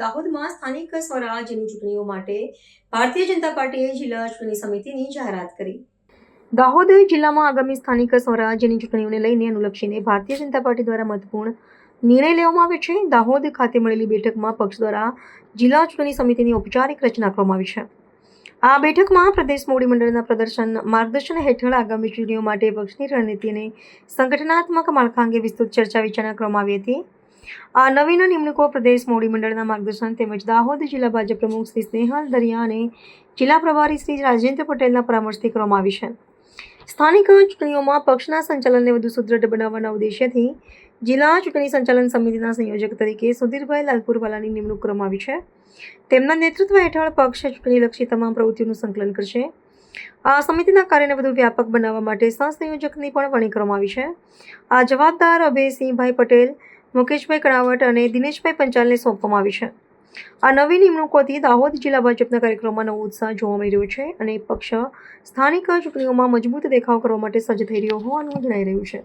દાહોદમાં સ્થાનિક સ્વરાજ્યની ચૂંટણીઓ માટે ભારતીય જનતા પાર્ટીએ જિલ્લા ચૂંટણી સમિતિની જાહેરાત કરી. દાહોદ જિલ્લામાં આગામી સ્થાનિક સ્વરાજ્યની ચૂંટણીઓને લઈને અનુલક્ષીને ભારતીય જનતા પાર્ટી દ્વારા મહત્વપૂર્ણ નિર્ણય લેવામાં આવ્યો છે. દાહોદ ખાતે મળેલી બેઠકમાં પક્ષ દ્વારા જિલ્લા ચૂંટણી સમિતિની ઔપચારિક રચના કરવામાં આવી છે. આ બેઠકમાં પ્રદેશ મોવડી મંડળના માર્ગદર્શન હેઠળ આગામી ચૂંટણીઓ માટે પક્ષની રણનીતિ અને સંગઠનાત્મક માળખા અંગે વિસ્તૃત ચર્ચા વિચારણા કરવામાં આવી હતી. આ નવીન નિમણૂકો પ્રદેશ મોવડી મંડળના માર્ગદર્શન તેમજ દાહોદ જિલ્લા ભાજપ પ્રમુખ શ્રી સ્નેહલ દરિયા અને જિલ્લા પ્રભારી શ્રી રાજેન્દ્ર પટેલના પરામર્શથી કરવામાં આવી છે. સ્થાનિક ચૂંટણીઓમાં પક્ષના સંચાલનને વધુ સુદૃઢ બનાવવાના ઉદ્દેશ્યથી જિલ્લા ચૂંટણી સંચાલન સમિતિના સંયોજક તરીકે સુધીરભાઈ લાલપુરવાલાની નિમણૂક કરવામાં આવી છે. તેમના નેતૃત્વ હેઠળ પક્ષ ચૂંટણીલક્ષી તમામ પ્રવૃત્તિઓનું સંકલન કરશે. આ સમિતિના કાર્યને વધુ વ્યાપક બનાવવા માટે સહસંયોજકની પણ વરણી કરવામાં આવી છે. આ જવાબદાર અભયસિંહભાઈ પટેલ, મુકેશભાઈ કણાવટ અને દિનેશભાઈ પંચાલને સોંપવામાં આવી છે. આ નવી નિમણૂકોથી દાહોદ જિલ્લા ભાજપના કાર્યક્રમમાં નવો ઉત્સાહ જોવા મળી રહ્યો છે અને પક્ષ સ્થાનિક ચૂંટણીઓમાં મજબૂત દેખાવ કરવા માટે સજ્જ થઈ રહ્યો હોવાનું જણાઈ રહ્યું છે.